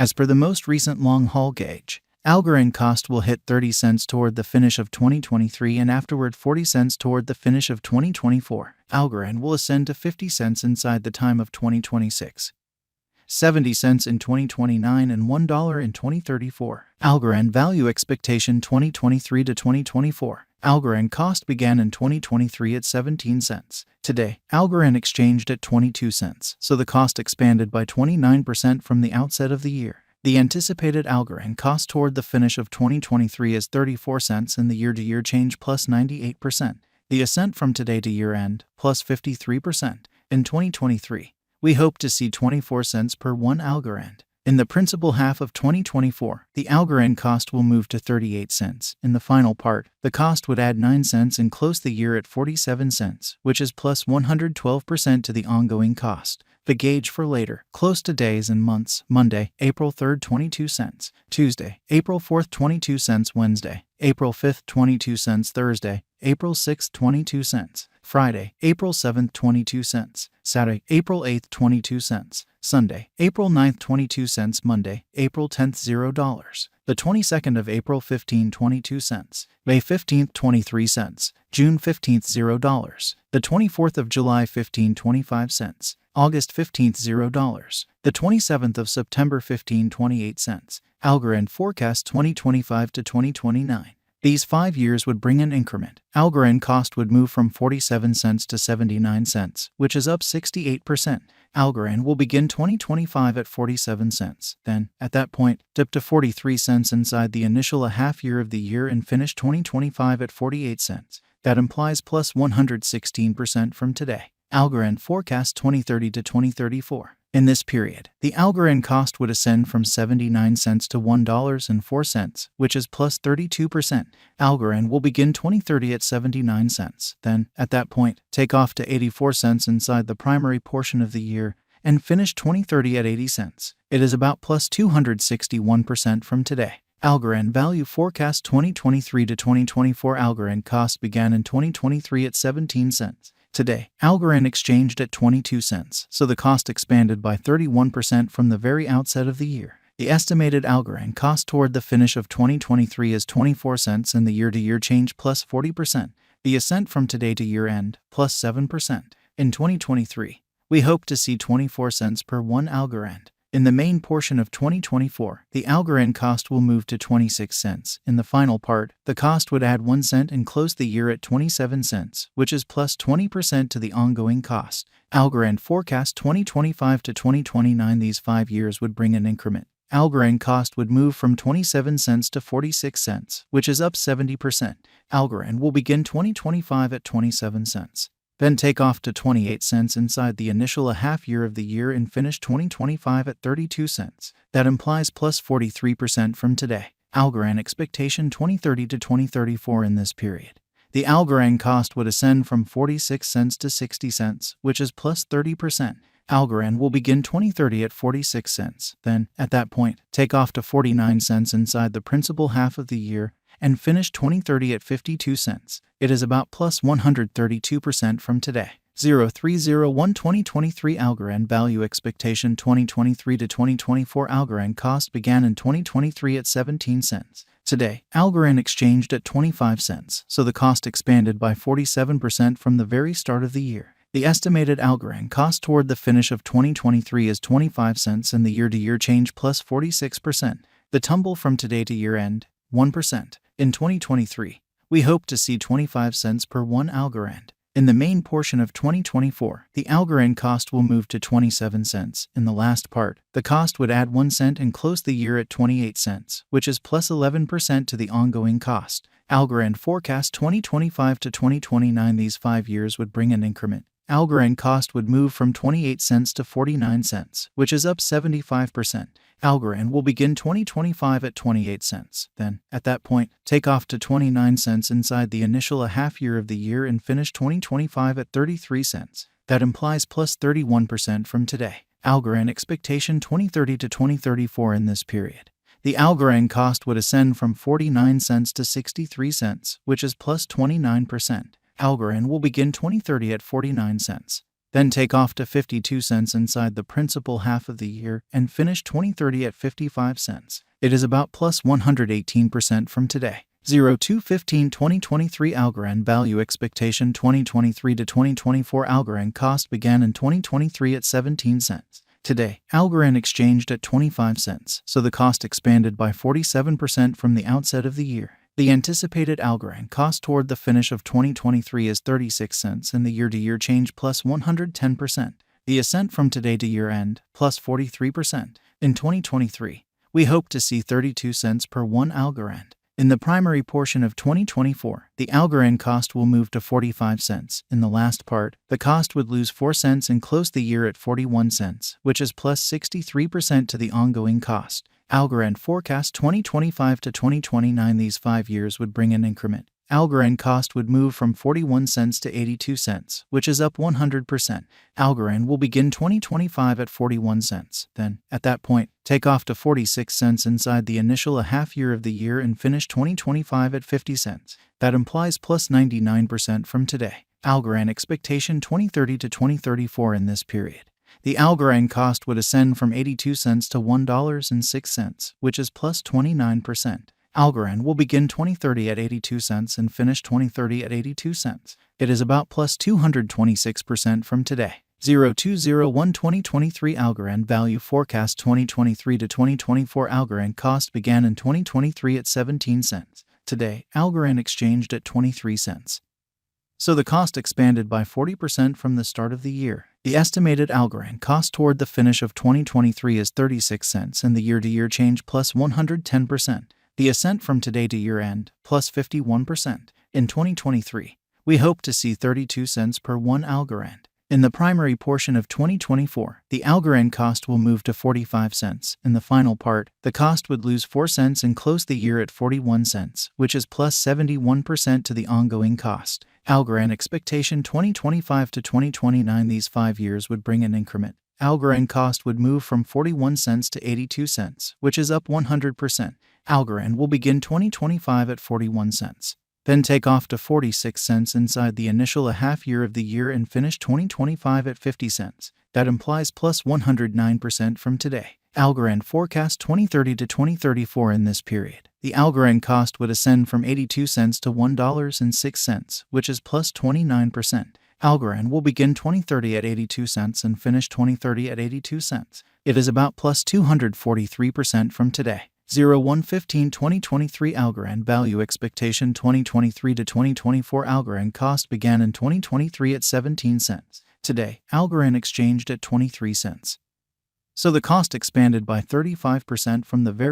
As per the most recent long-haul gauge, Algorand cost will hit 30 cents toward the finish of 2023 and afterward 40 cents toward the finish of 2024. Algorand will ascend to 50 cents inside the time of 2026. 70 cents in 2029 and $1 in 2034. Algorand value expectation 2023 to 2024. Algorand cost began in 2023 at 17 cents. Today, Algorand exchanged at 22 cents, so the cost expanded by 29% from the outset of the year. The anticipated Algorand cost toward the finish of 2023 is 34 cents and the year-to-year change plus 98%. The ascent from today to year-end plus 53%. In 2023, we hope to see 24 cents per 1 Algorand. In the principal half of 2024, the Algorand cost will move to 38 cents. In the final part, the cost would add 9 cents and close the year at 47 cents, which is plus 112% to the ongoing cost. The gauge for later, close to days and months: Monday, April 3rd, 22 cents. Tuesday, April 4th, 22 cents. Wednesday, April 5th, 22 cents. Thursday, April 6th, 22 cents. Friday, April 7th, 22 cents. Saturday, April 8th, 22 cents. Sunday, April 9th, 22 cents. Monday, April 10th, $0. The 22nd of April 15, 22 cents. May 15th, 23 cents. June 15th, $0. The 24th of July 15, 25 cents. August 15th, $0. The 27th of September 15, 28 cents. Algorand forecast 2025 to 2029. These 5 years would bring an increment. Algorand cost would move from 47 cents to 79 cents, which is up 68%. Algorand will begin 2025 at 47 cents, then, at that point, dip to 43 cents inside the initial half year of the year and finish 2025 at 48 cents. That implies plus 116% from today. Algorand forecast 2030 to 2034. In this period, the Algorand cost would ascend from 79 cents to $1.04, which is plus 32%. Algorand will begin 2030 at 79 cents, then, at that point, take off to 84 cents inside the primary portion of the year and finish 2030 at 80 cents. It is about plus 261% from today. Algorand value forecast 2023 to 2024. Algorand cost began in 2023 at 17 cents. Today, Algorand exchanged at 22 cents, so the cost expanded by 31% from the very outset of the year. The estimated Algorand cost toward the finish of 2023 is 24 cents and the year-to-year change plus 40%. The ascent from today to year-end plus 7%. In 2023, we hope to see 24 cents per 1 Algorand. In the main portion of 2024, the Algorand cost will move to 26 cents. In the final part, the cost would add 1 cent and close the year at 27 cents, which is plus 20% to the ongoing cost. Algorand forecast 2025 to 2029. These 5 years would bring an increment. Algorand cost would move from 27 cents to 46 cents, which is up 70%. Algorand will begin 2025 at 27 cents. Then take off to 28 cents inside the initial half year of the year and finish 2025 at 32 cents. That implies plus 43% from today. Algorand expectation 2030 to 2034. In this period, the Algorand cost would ascend from 46 cents to 60 cents, which is plus 30%. Algorand will begin 2030 at 46 cents. Then, at that point, take off to 49 cents inside the principal half of the year and finish 2030 at 52 cents. It is about plus 132% from today. 0301 2023 Algorand value expectation 2023 to 2024. Algorand cost began in 2023 at 17 cents. Today, Algorand exchanged at 25 cents, so the cost expanded by 47% from the very start of the year. The estimated Algorand cost toward the finish of 2023 is 25 cents and the year-to-year change plus 46%. The tumble from today to year-end, 1%. In 2023, we hope to see 25 cents per 1 Algorand. In the main portion of 2024, the Algorand cost will move to 27 cents. In the last part, the cost would add 1 cent and close the year at 28 cents, which is plus 11% to the ongoing cost. Algorand forecast 2025 to 2029. These 5 years would bring an increment. Algorand cost would move from 28 cents to 49 cents, which is up 75%. Algorand will begin 2025 at 28 cents. Then, at that point, take off to 29 cents inside the initial half year of the year and finish 2025 at 33 cents. That implies plus 31% from today. Algorand expectation 2030 to 2034. In this period, the Algorand cost would ascend from 49 cents to 63 cents, which is plus 29%. Algorand will begin 2030 at 49 cents. then take off to 52 cents inside the principal half of the year and finish 2030 at 55 cents. It is about plus 118% from today. 02/15/2023 Algorand value expectation 2023 to 2024 Algorand cost began in 2023 at 17 cents. Today, Algorand exchanged at 25 cents, so the cost expanded by 47% from the outset of the year. The anticipated Algorand cost toward the finish of 2023 is 36 cents and the year-to-year change plus 110%. The ascent from today to year-end plus 43%. In 2023, we hope to see 32 cents per 1 Algorand. In the primary portion of 2024, the Algorand cost will move to 45 cents. In the last part, the cost would lose 4 cents and close the year at 41 cents, which is plus 63% to the ongoing cost. Algorand forecast 2025 to 2029. These 5 years would bring an increment. Algorand cost would move from 41 cents to 82 cents, which is up 100%. Algorand will begin 2025 at 41 cents. Then, at that point, take off to 46 cents inside the initial a half year of the year and finish 2025 at 50 cents. That implies plus 99% from today. Algorand expectation 2030 to 2034 in this period. The Algorand cost would ascend from 82 cents to $1.06, which is plus 29%. Algorand will begin 2030 at 82 cents and finish 2030 at 82 cents. It is about plus 226% from today. 02/01/2023 Algorand value forecast 2023 to 2024 Algorand cost began in 2023 at 17 cents. Today, Algorand exchanged at 23 cents. So the cost expanded by 40% from the start of the year. The estimated Algorand cost toward the finish of 2023 is 36 cents and the year-to-year change plus 110%. The ascent from today to year-end, plus 51%. In 2023, we hope to see 32 cents per 1 Algorand. In the primary portion of 2024, the Algorand cost will move to 45 cents. In the final part, the cost would lose 4 cents and close the year at 41 cents, which is plus 71% to the ongoing cost. Algorand expectation 2025 to 2029. These 5 years would bring an increment. Algorand cost would move from 41 cents to 82 cents, which is up 100%. Algorand will begin 2025 at 41 cents. Then take off to 46 cents inside the initial a half year of the year and finish 2025 at 50 cents. That implies plus 109% from today. Algorand forecast 2030 to 2034 in this period. The Algorand cost would ascend from 82 cents to $1.06, which is plus 29%. Algorand will begin 2030 at 82 cents and finish 2030 at 82 cents. It is about plus 243% from today. 01/15/2023 Algorand value expectation 2023 to 2024 Algorand cost began in 2023 at 17 cents. Today, Algorand exchanged at 23 cents. So the cost expanded by 35% from the very